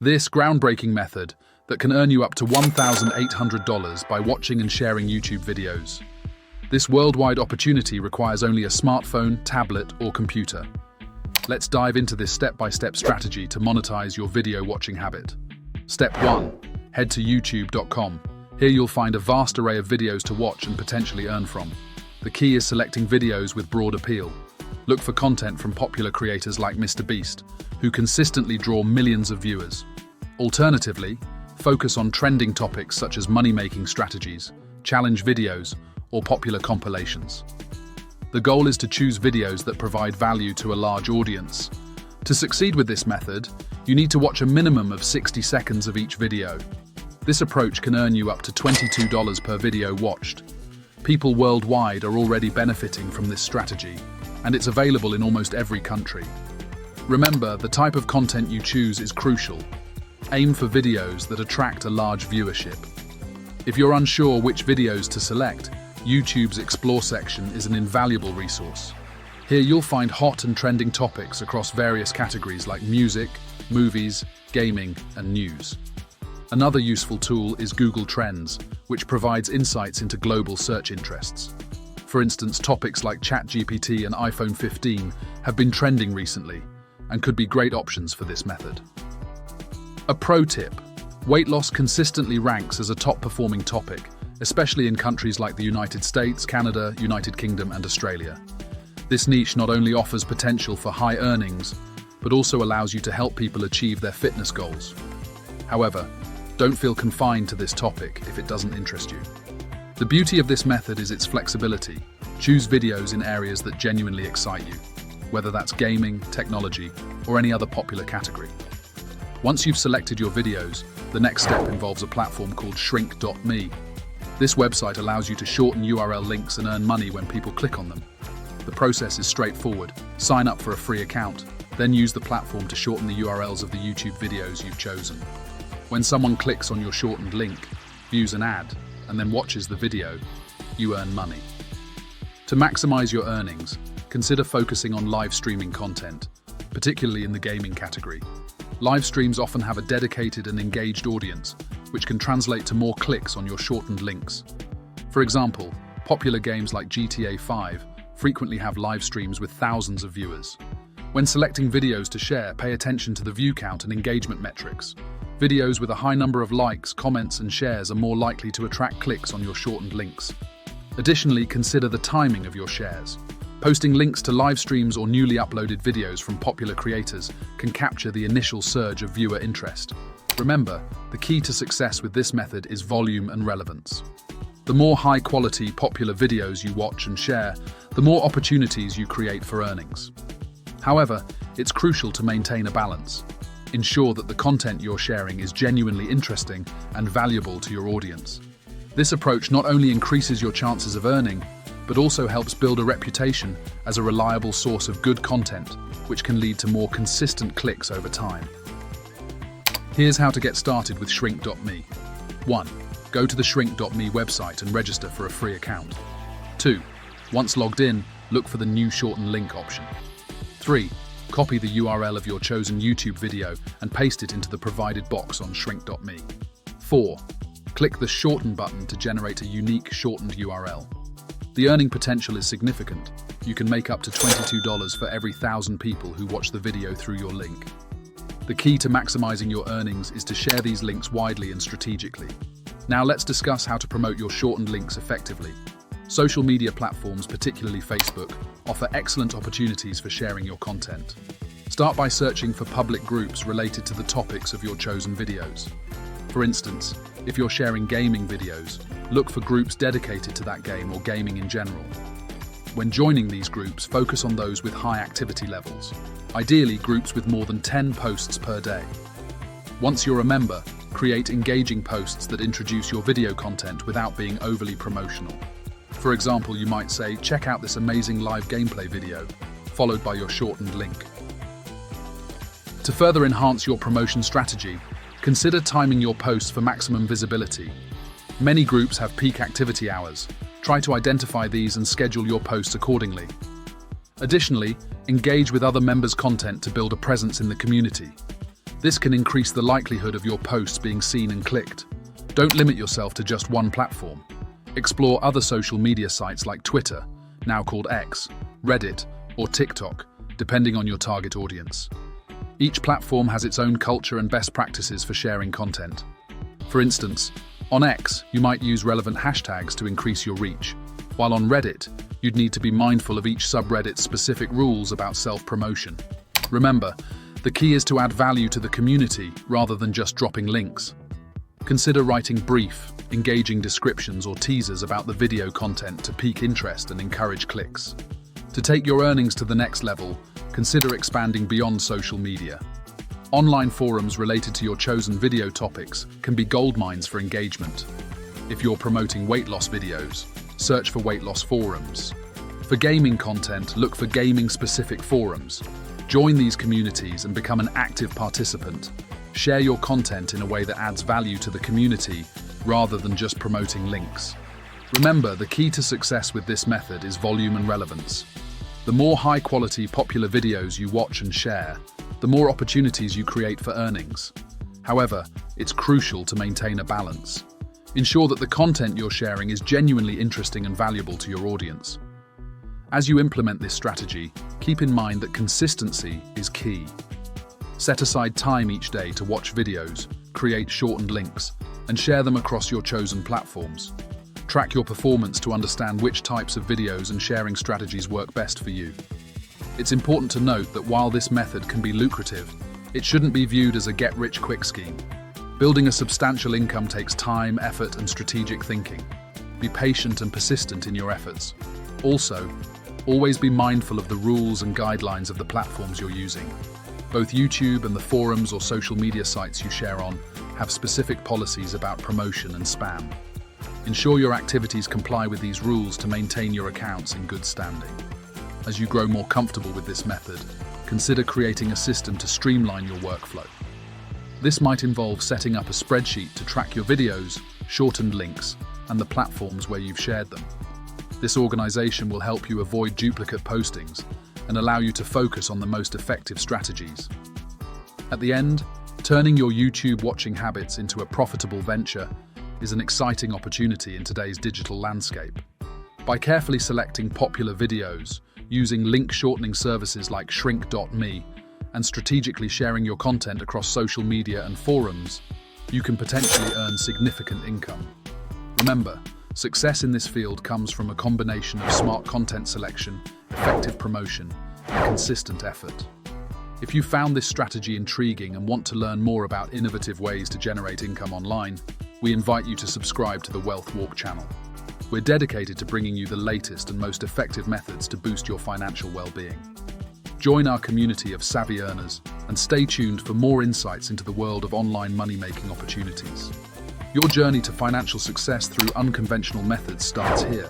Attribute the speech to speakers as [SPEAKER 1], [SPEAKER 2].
[SPEAKER 1] This groundbreaking method that can earn you up to $1,800 by watching and sharing YouTube videos. This worldwide opportunity requires only a smartphone, tablet, or computer. Let's dive into this step-by-step strategy to monetize your video watching habit. Step 1. Head to youtube.com. Here you'll find a vast array of videos to watch and potentially earn from. The key is selecting videos with broad appeal. Look for content from popular creators like Mr. Beast, who consistently draw millions of viewers. Alternatively, focus on trending topics such as money-making strategies, challenge videos, or popular compilations. The goal is to choose videos that provide value to a large audience. To succeed with this method, you need to watch a minimum of 60 seconds of each video. This approach can earn you up to $22 per video watched. People worldwide are already benefiting from this strategy, and it's available in almost every country. Remember, the type of content you choose is crucial. Aim for videos that attract a large viewership. If you're unsure which videos to select, YouTube's Explore section is an invaluable resource. Here you'll find hot and trending topics across various categories like music, movies, gaming, and news. Another useful tool is Google Trends, which provides insights into global search interests. For instance, topics like ChatGPT and iPhone 15 have been trending recently and could be great options for this method. A pro tip: weight loss consistently ranks as a top-performing topic, especially in countries like the United States, Canada, United Kingdom, and Australia. This niche not only offers potential for high earnings, but also allows you to help people achieve their fitness goals. However, don't feel confined to this topic if it doesn't interest you. The beauty of this method is its flexibility. Choose videos in areas that genuinely excite you, whether that's gaming, technology, or any other popular category. Once you've selected your videos, the next step involves a platform called shrink.me. This website allows you to shorten URL links and earn money when people click on them. The process is straightforward. Sign up for a free account, then use the platform to shorten the URLs of the YouTube videos you've chosen. When someone clicks on your shortened link, views an ad, and then watches the video, you earn money. To maximize your earnings, consider focusing on live streaming content, particularly in the gaming category. Live streams often have a dedicated and engaged audience, which can translate to more clicks on your shortened links. For example, popular games like GTA 5 frequently have live streams with thousands of viewers. When selecting videos to share, pay attention to the view count and engagement metrics. Videos with a high number of likes, comments, and shares are more likely to attract clicks on your shortened links. Additionally, consider the timing of your shares. Posting links to live streams or newly uploaded videos from popular creators can capture the initial surge of viewer interest. Remember, the key to success with this method is volume and relevance. The more high-quality, popular videos you watch and share, the more opportunities you create for earnings. However, it's crucial to maintain a balance. Ensure that the content you're sharing is genuinely interesting and valuable to your audience. This approach not only increases your chances of earning, but also helps build a reputation as a reliable source of good content, which can lead to more consistent clicks over time. Here's how to get started with shrink.me. 1. Go to the shrink.me website and register for a free account. 2. Once logged in, look for the new shorten link option. 3. Copy the URL of your chosen YouTube video and paste it into the provided box on shrink.me. 4. Click the shorten button to generate a unique shortened URL. The earning potential is significant. You can make up to $22 for every 1,000 people who watch the video through your link. The key to maximizing your earnings is to share these links widely and strategically. Now let's discuss how to promote your shortened links effectively. Social media platforms, particularly Facebook, offer excellent opportunities for sharing your content. Start by searching for public groups related to the topics of your chosen videos. For instance, if you're sharing gaming videos, look for groups dedicated to that game or gaming in general. When joining these groups, focus on those with high activity levels, ideally groups with more than 10 posts per day. Once you're a member, create engaging posts that introduce your video content without being overly promotional. For example, you might say, "Check out this amazing live gameplay video," followed by your shortened link. To further enhance your promotion strategy, consider timing your posts for maximum visibility. Many groups have peak activity hours. Try to identify these and schedule your posts accordingly. Additionally, engage with other members' content to build a presence in the community. This can increase the likelihood of your posts being seen and clicked. Don't limit yourself to just one platform. Explore other social media sites like Twitter, now called X, Reddit, or TikTok, depending on your target audience. Each platform has its own culture and best practices for sharing content. For instance, on X, you might use relevant hashtags to increase your reach, while on Reddit, you'd need to be mindful of each subreddit's specific rules about self-promotion. Remember, the key is to add value to the community rather than just dropping links. Consider writing brief, engaging descriptions or teasers about the video content to pique interest and encourage clicks. To take your earnings to the next level, consider expanding beyond social media. Online forums related to your chosen video topics can be goldmines for engagement. If you're promoting weight loss videos, search for weight loss forums. For gaming content, look for gaming-specific forums. Join these communities and become an active participant. Share your content in a way that adds value to the community rather than just promoting links. Remember, the key to success with this method is volume and relevance. The more high-quality, popular videos you watch and share, the more opportunities you create for earnings. However, it's crucial to maintain a balance. Ensure that the content you're sharing is genuinely interesting and valuable to your audience. As you implement this strategy, keep in mind that consistency is key. Set aside time each day to watch videos, create shortened links, and share them across your chosen platforms. Track your performance to understand which types of videos and sharing strategies work best for you. It's important to note that while this method can be lucrative, it shouldn't be viewed as a get-rich-quick scheme. Building a substantial income takes time, effort, and strategic thinking. Be patient and persistent in your efforts. Also, always be mindful of the rules and guidelines of the platforms you're using. Both YouTube and the forums or social media sites you share on have specific policies about promotion and spam. Ensure your activities comply with these rules to maintain your accounts in good standing. As you grow more comfortable with this method, consider creating a system to streamline your workflow. This might involve setting up a spreadsheet to track your videos, shortened links, and the platforms where you've shared them. This organization will help you avoid duplicate postings and allow you to focus on the most effective strategies. At the end, turning your YouTube watching habits into a profitable venture is an exciting opportunity in today's digital landscape. By carefully selecting popular videos, using link shortening services like shrink.me, and strategically sharing your content across social media and forums, you can potentially earn significant income. Remember, success in this field comes from a combination of smart content selection, effective promotion, and consistent effort. If you found this strategy intriguing and want to learn more about innovative ways to generate income online, we invite you to subscribe to the WealthWalk channel. We're dedicated to bringing you the latest and most effective methods to boost your financial well-being. Join our community of savvy earners and stay tuned for more insights into the world of online money-making opportunities. Your journey to financial success through unconventional methods starts here.